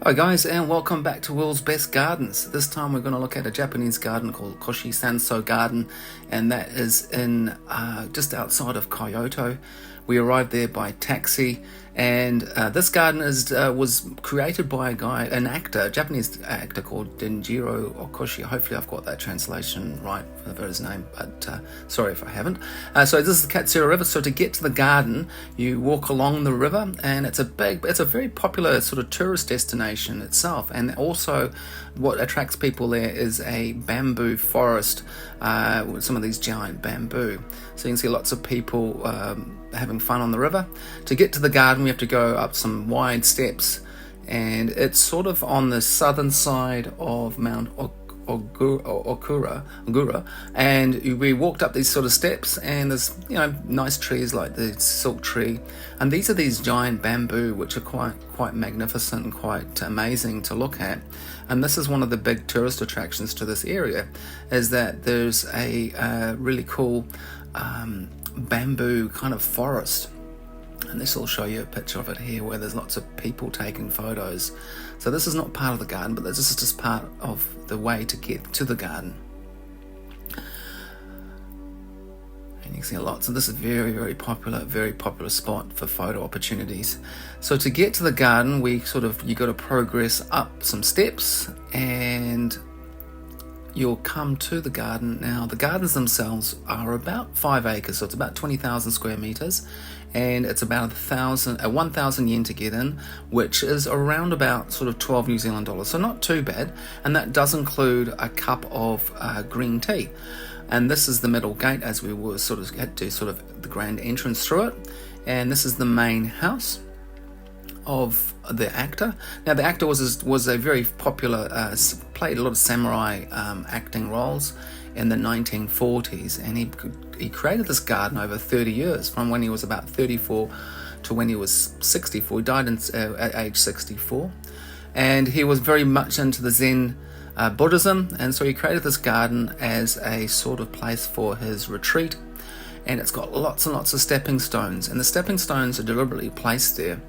Hi guys, and welcome back to World's Best Gardens. This time we're going to look at a Japanese garden called Okochi Sanso Garden, and that is in just outside of Kyoto. We arrived there by taxi, and this garden was created by a Japanese actor called Denjiro Okochi. Hopefully I've got that translation right for his name, but sorry if I haven't. So this is the Katsura River. So to get to the garden, you walk along the river, and it's a very popular sort of tourist destination itself. And also what attracts people there is a bamboo forest with some of these giant bamboo. So you can see lots of people having fun on the river. To get to the garden, we have to go up some wide steps, and it's sort of on the southern side of Mount Ogura, and we walked up these sort of steps, and there's nice trees like the silk tree, and these are these giant bamboo which are quite magnificent and quite amazing to look at. And this is one of the big tourist attractions to this area, is that there's a really cool bamboo kind of forest, and this will show you a picture of it here where there's lots of people taking photos. So this is not part of the garden, but this is just part of the way to get to the garden. And you can see lots, and this is very popular spot for photo opportunities. So to get to the garden, you got to progress up some steps, and you'll come to the garden. Now the gardens themselves are about 5 acres, so it's about 20,000 square meters, and it's about 1,000 yen to get in, which is around about sort of 12 New Zealand dollars, so not too bad. And that does include a cup of green tea. And this is the middle gate, as we were had the grand entrance through it. And this is the main house of the actor. Now the actor was a very popular, played a lot of samurai acting roles in the 1940s, and he created this garden over 30 years, from when he was about 34 to when he was 64. He died at age 64, and he was very much into the Zen Buddhism, and so he created this garden as a sort of place for his retreat. And it's got lots and lots of stepping stones, and the stepping stones are deliberately placed there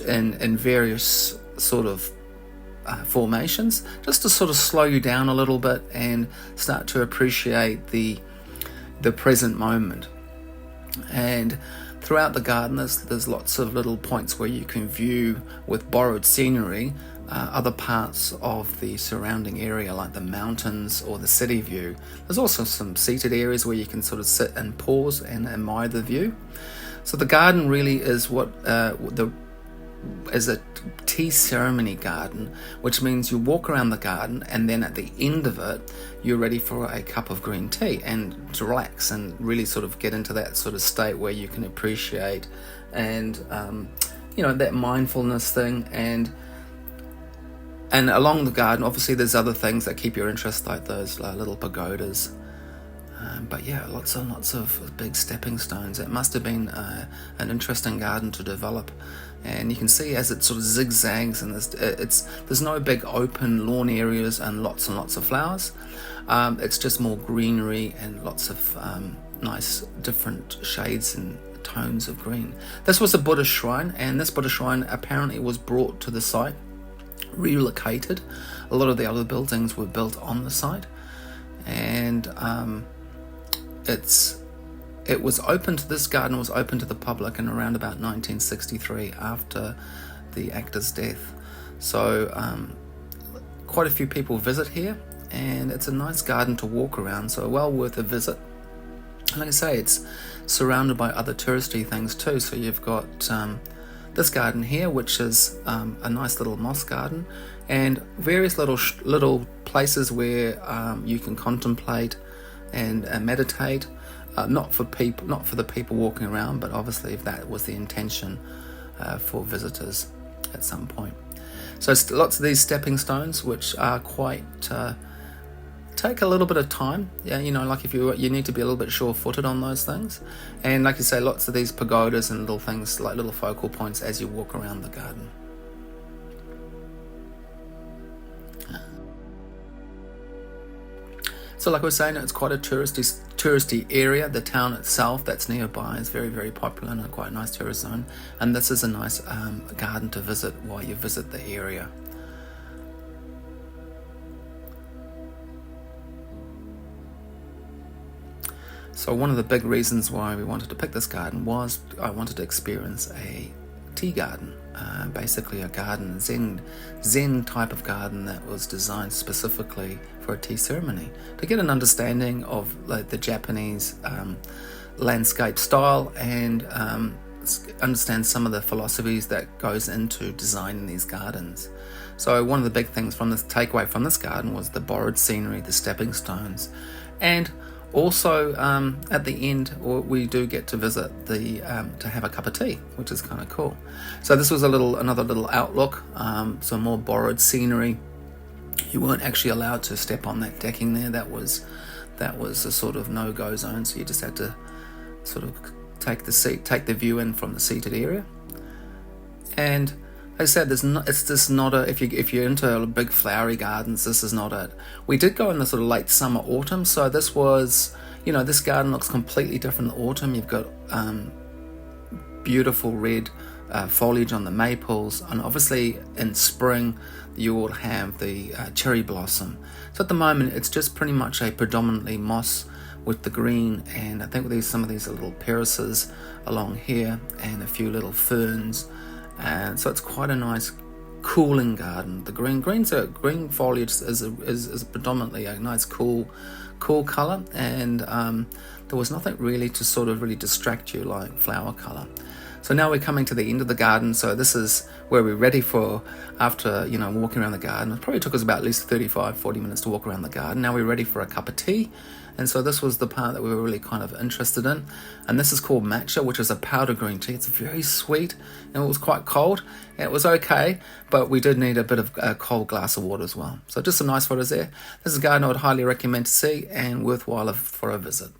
in various sort of formations, just to sort of slow you down a little bit and start to appreciate the present moment. And throughout the garden, there's lots of little points where you can view, with borrowed scenery, other parts of the surrounding area, like the mountains or the city view. There's also some seated areas where you can sort of sit and pause and admire the view. So the garden really is is a tea ceremony garden, which means you walk around the garden, and then at the end of it, you're ready for a cup of green tea and to relax and really sort of get into that sort of state where you can appreciate and that mindfulness thing. And along the garden, obviously there's other things that keep your interest, like those little pagodas. But yeah, lots and lots of big stepping stones. It must have been an interesting garden to develop. And you can see as it sort of zigzags, and there's no big open lawn areas and lots of flowers. It's just more greenery and lots of nice different shades and tones of green. This was a Buddhist shrine, and this Buddhist shrine apparently was brought to the site, relocated. A lot of the other buildings were built on the site, and this garden was open to the public in around about 1963, after the actor's death. So quite a few people visit here, and it's a nice garden to walk around, so well worth a visit. And like I say, it's surrounded by other touristy things too. So you've got this garden here, which is a nice little moss garden, and various little places where you can contemplate and meditate. Not for the people walking around, but obviously if that was the intention for visitors at some point. So lots of these stepping stones, which are quite take a little bit of time. Yeah, like if you need to be a little bit sure-footed on those things. And like you say, lots of these pagodas and little things, like little focal points as you walk around the garden. So like I was saying, it's quite a touristy area. The town itself that's nearby is very popular and quite a nice tourist zone. And this is a nice garden to visit while you visit the area. So one of the big reasons why we wanted to pick this garden was I wanted to experience a tea garden, basically a garden, Zen type of garden that was designed specifically for a tea ceremony, to get an understanding of the Japanese landscape style and understand some of the philosophies that goes into designing these gardens. So one of the big things from this takeaway from this garden was the borrowed scenery, the stepping stones, and also at the end we do get to visit to have a cup of tea, which is kind of cool. So this was another little outlook, some more borrowed scenery. You weren't actually allowed to step on that decking there. That was a sort of no-go zone, so you just had to sort of take the view in from the seated area. And like I said, it's just not if you're into big flowery gardens, this is not it. We did go in the sort of late summer, autumn, so this was, this garden looks completely different in autumn. You've got beautiful red foliage on the maples, and obviously in spring you will have the cherry blossom. So at the moment it's just pretty much a predominantly moss with the green, and I think there's some of these little perises along here and a few little ferns. And so it's quite a nice cooling garden. The green foliage is predominantly a nice cool color, and there was nothing really to sort of really distract you like flower color. So now we're coming to the end of the garden. So this is where we're ready for, after walking around the garden. It probably took us about at least 35-40 minutes to walk around the garden. Now we're ready for a cup of tea. And so this was the part that we were really kind of interested in. And this is called matcha, which is a powder green tea. It's very sweet, and it was quite cold. It was okay, but we did need a bit of a cold glass of water as well. So just some nice photos there. This is a garden I would highly recommend to see, and worthwhile for a visit.